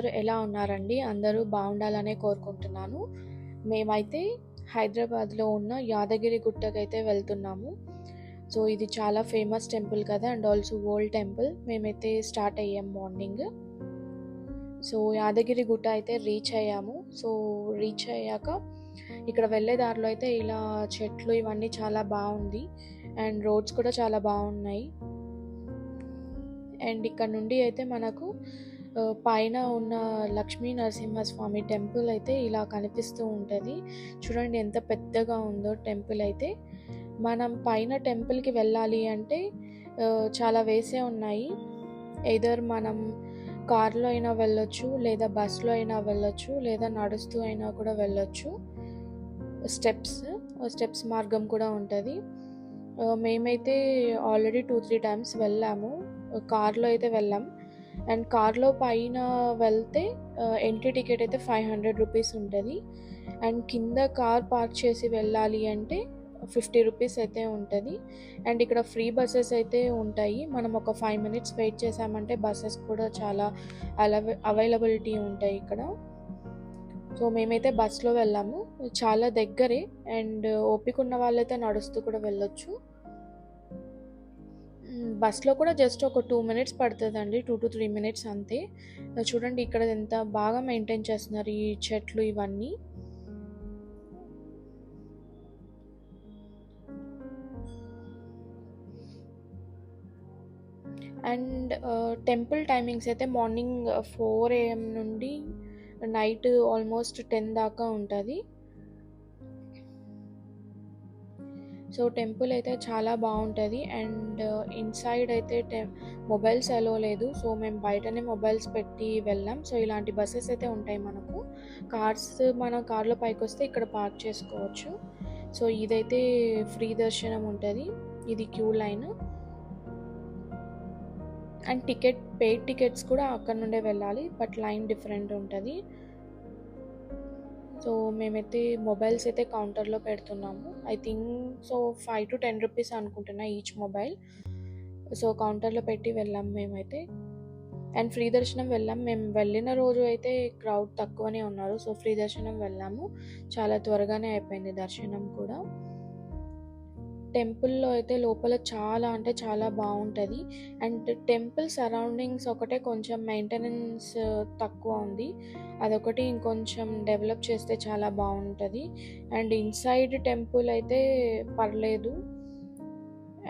అందరూ ఎలా ఉన్నారండి? అందరూ బాగుండాలనే కోరుకుంటున్నాను. మేమైతే హైదరాబాద్‌లో ఉన్న యాదగిరి గుట్టకైతే వెళ్తున్నాము. సో, ఇది చాలా ఫేమస్ టెంపుల్ కదా! And also old temple. మేమైతే స్టార్ట్ అయ్యాం మార్నింగ్. సో, యాదగిరి గుట్ట అయితే రీచ్ అయ్యాము. సో, రీచ్ అయ్యాక ఇక్కడ వెళ్ళే దారిలో అయితే ఇలా చెట్లు ఇవన్నీ చాలా బావుంది. అండ్ రోడ్స్ కూడా చాలా బావున్నాయి. అండ్ ఇక్కడ నుండి అయితే మనకు పైన ఉన్న లక్ష్మీ నరసింహస్వామి టెంపుల్ అయితే ఇలా కనిపిస్తూ ఉంటుంది. చూడండి ఎంత పెద్దగా ఉందో టెంపుల్ అయితే. మనం పైన టెంపుల్‌కి వెళ్ళాలి అంటే చాలా వేసే ఉన్నాయి. ఎయిదర్ మనం కార్‌లో అయినా వెళ్ళొచ్చు, లేదా బస్‌లో అయినా వెళ్ళొచ్చు, లేదా నడుస్తూ అయినా కూడా వెళ్ళొచ్చు. స్టెప్స్ మార్గం కూడా ఉంటది. మేమైతే ఆల్రెడీ 2, 3 టైమ్స్ వెళ్ళాము. కార్‌లో అయితే వెళ్ళాం. అండ్ కార్‌లో పైన వెళ్తే ఎంట్రీ టికెట్ అయితే 500 రూపీస్ ఉంటది. అండ్ కింద కార్ పార్క్ చేసి వెళ్ళాలి అంటే 50 రూపీస్ అయితే ఉంటది. అండ్ ఇక్కడ ఫ్రీ బసెస్ అయితే ఉంటాయి. మనం ఒక 5 మినిట్స్ వెయిట్ చేసామంటే బసెస్ కూడా చాలా అవైలబిలిటీ ఉంటాయి ఇక్కడ. సో, మేమైతే బస్‌లో వెళ్ళాము. చాలా దగ్గరే అండ్ ఓపిక ఉన్న వాళ్ళైతే నడుస్తూ కూడా వెళ్ళొచ్చు. బస్‌లో కూడా జస్ట్ ఒక 2 మినిట్స్ పడతదండి. 2-3 మినిట్స్ అంతే. చూడండి ఇక్కడ ఎంత బాగా మెయింటైన్ చేస్తున్నారు ఈ చెట్లు ఇవన్నీ. అండ్ టెంపుల్ టైమింగ్స్ అయితే మార్నింగ్ 4 AM నుండి నైట్ ఆల్మోస్ట్ 10 దాకా ఉంటది. సో, టెంపుల్ అయితే చాలా బావుంటది. అండ్ ఇన్‌సైడ్ అయితే మొబైల్స్ అలో లేదు. సో, మేము బయటనే మొబైల్స్ పెట్టి వెళ్ళాం. సో, ఇలాంటి బసెస్ అయితే ఉంటాయి మనకు. మన కార్‌లో పైకొస్తే ఇక్కడ పార్క్ చేసుకోవచ్చు. సో, ఇదైతే ఫ్రీ దర్శనం ఉంటది. ఇది queue line. And paid tickets కూడా అక్కడి నుండే వెళ్ళాలి. బట్ లైన్ డిఫరెంట్ ఉంటది. సో, మేమైతే మొబైల్స్ అయితే కౌంటర్‌లో పెడుతున్నాము. ఐ థింక్ సో 5-10 రూపీస్ అనుకుంటున్నా ఈచ్ మొబైల్. సో, కౌంటర్‌లో పెట్టి వెళ్ళాం మేమైతే. అండ్ ఫ్రీ దర్శనం వెళ్ళాం. మేము వెళ్ళిన రోజు అయితే క్రౌడ్ తక్కువనే ఉన్నారు. సో, ఫ్రీ దర్శనం వెళ్ళాము. చాలా త్వరగానే అయిపోయింది దర్శనం కూడా. టెంపుల్‌లో అయితే లోపల చాలా అంటే చాలా బావుంటది. అండ్ టెంపుల్ సరౌండింగ్స్ ఒకటే కొంచెం మెయింటెనెన్స్ తక్కువ ఉంది. అదొకటి ఇంకొంచెం డెవలప్ చేస్తే చాలా బావుంటది. అండ్ ఇన్‌సైడ్ టెంపుల్ అయితే పర్లేదు.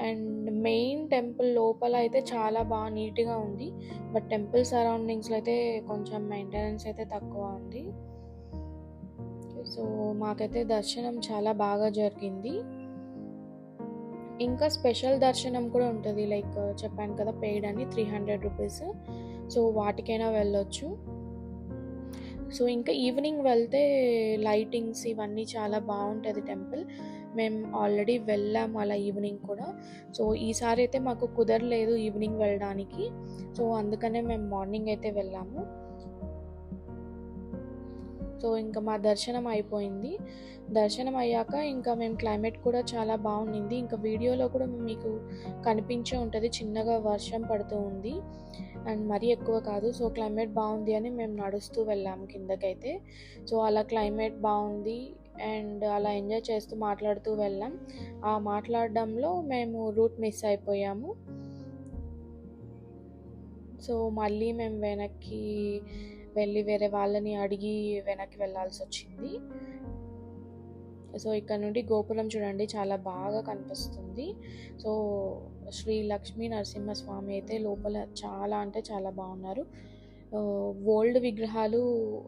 అండ్ మెయిన్ టెంపుల్ లోపల అయితే చాలా నీట్‌గా ఉంది. బట్ టెంపుల్ సరౌండింగ్స్‌లో అయితే కొంచెం మెయింటెనెన్స్ అయితే తక్కువ ఉంది. సో, మాకైతే దర్శనం చాలా బాగా జరిగింది. ఇంకా స్పెషల్ దర్శనం కూడా ఉంటది. లైక్ చెప్పాను కదా! పెయిడ్ అని 300 రూపీస్. సో, వాటికైనా వెళ్ళొచ్చు. సో, ఇంకా ఈవినింగ్ వెళ్తే లైటింగ్స్ ఇవన్నీ చాలా బావుంటది టెంపుల్. మేము ఆల్రెడీ వెళ్ళాము అలా ఈవినింగ్ కూడా. సో, ఈసారి అయితే మాకు కుదరలేదు ఈవినింగ్ వెళ్ళడానికి. సో, అందుకనే మేము మార్నింగ్ అయితే వెళ్ళాము. సో, ఇంకా మా దర్శనం అయిపోయింది. దర్శనం అయ్యాక ఇంకా మేము క్లైమేట్ కూడా చాలా బాగుండింది. ఇంకా వీడియోలో కూడా మీకు కనిపించే ఉంటది. చిన్నగా వర్షం పడుతూ ఉంది. అండ్ మరీ ఎక్కువ కాదు. సో, క్లైమేట్ బాగుంది అని మేము నడుస్తూ వెళ్ళాము కిందకైతే. సో, అలా క్లైమేట్ బాగుంది అండ్ అలా ఎంజాయ్ చేస్తూ మాట్లాడుతూ వెళ్ళాం. ఆ మాట్లాడడంలో మేము రూట్ మిస్ అయిపోయాము. సో, మళ్ళీ మేము వెనక్కి వెళ్ళి వేరే వాళ్ళని అడిగి వెనక్కి వెళ్ళాల్సొచ్చింది. సో, ఇక్కడ నుండి గోపురం చూడండి చాలా బాగా కనిపిస్తుంది. సో, శ్రీ లక్ష్మీ నరసింహస్వామి అయితే లోపల చాలా అంటే చాలా బాగున్నారు. ఓల్డ్ విగ్రహాలు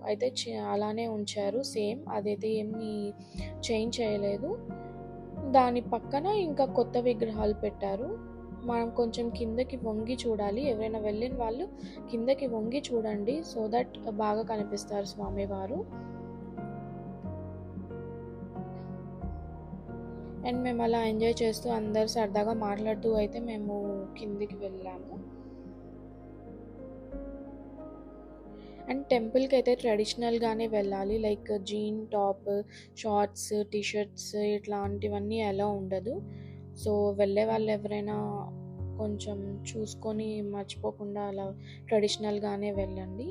అయితే అలానే ఉంచారు సేమ్. అదైతే ఏమీ చేంజ్ చేయలేదు. దాని పక్కన ఇంకా కొత్త విగ్రహాలు పెట్టారు. మనం కొంచెం కిందకి వంగి చూడాలి. ఎవరైనా వెళ్ళిన వాళ్ళు కిందకి వంగి చూడండి. సో దట్ బాగా కనిపిస్తారు స్వామివారు. అండ్ మేము అలా ఎంజాయ్ చేస్తూ అందరు సరదాగా మాట్లాడుతూ అయితే మేము కిందికి వెళ్ళాము. అండ్ టెంపుల్కి అయితే ట్రెడిషనల్గానే వెళ్ళాలి. Like jean top, shorts, t shirts ఇట్లాంటివన్నీ అలా ఉండదు. సో, వెళ్ళే వాళ్ళు ఎవరైనా కొంచెం చూసుకొని మర్చిపోకుండా అలా ట్రెడిషనల్గానే వెళ్ళండి.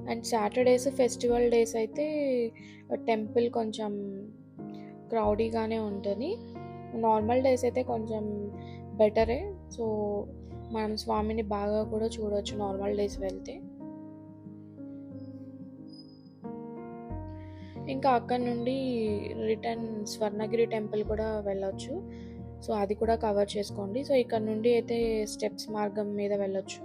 అండ్ సాటర్డేస్ ఫెస్టివల్ డేస్ అయితే టెంపుల్ కొంచెం క్రౌడీగానే ఉంటుంది. నార్మల్ డేస్ అయితే కొంచెం బెటరే. సో మనం స్వామిని బాగా కూడా చూడవచ్చు నార్మల్ డేస్ వెళ్తే. ఇంకా అక్కడ నుండి రిటర్న్ స్వర్ణగిరి టెంపుల్ కూడా వెళ్ళొచ్చు. సో అది కూడా కవర్ చేసుకోండి. సో ఇక్కడ నుండి అయితే స్టెప్స్ మార్గం మీద వెళ్ళొచ్చు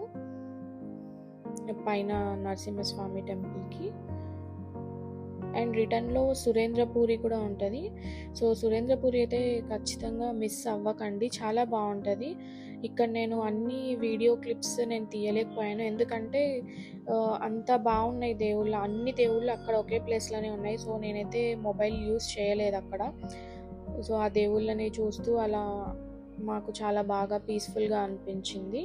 పైన నరసింహస్వామి టెంపుల్కి. అండ్ రిటర్న్లో సురేంద్రపూరి కూడా ఉంటుంది. సో సురేంద్రపూరి అయితే ఖచ్చితంగా మిస్ అవ్వకండి, చాలా బాగుంటుంది. ఇక్కడ నేను అన్ని వీడియో క్లిప్స్ నేను తీయలేకపోయాను, ఎందుకంటే అంత బాగున్నాయి దేవుళ్ళు, అన్ని దేవుళ్ళు అక్కడ ఒకే ప్లేస్లోనే ఉన్నాయి. సో నేనైతే మొబైల్ యూస్ చేయలేదు అక్కడ. సో ఆ దేవుళ్ళని చూస్తూ అలా మాకు చాలా బాగా పీస్ఫుల్గా అనిపించింది.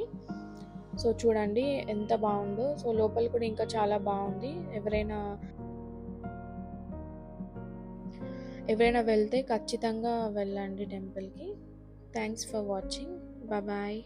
సో చూడండి ఎంత బాగుందో. సో లోపల కూడా ఇంకా చాలా బాగుంది. ఎవరైనా వెళ్తే ఖచ్చితంగా వెళ్ళండి టెంపుల్కి. Thanks for watching. బాయ్.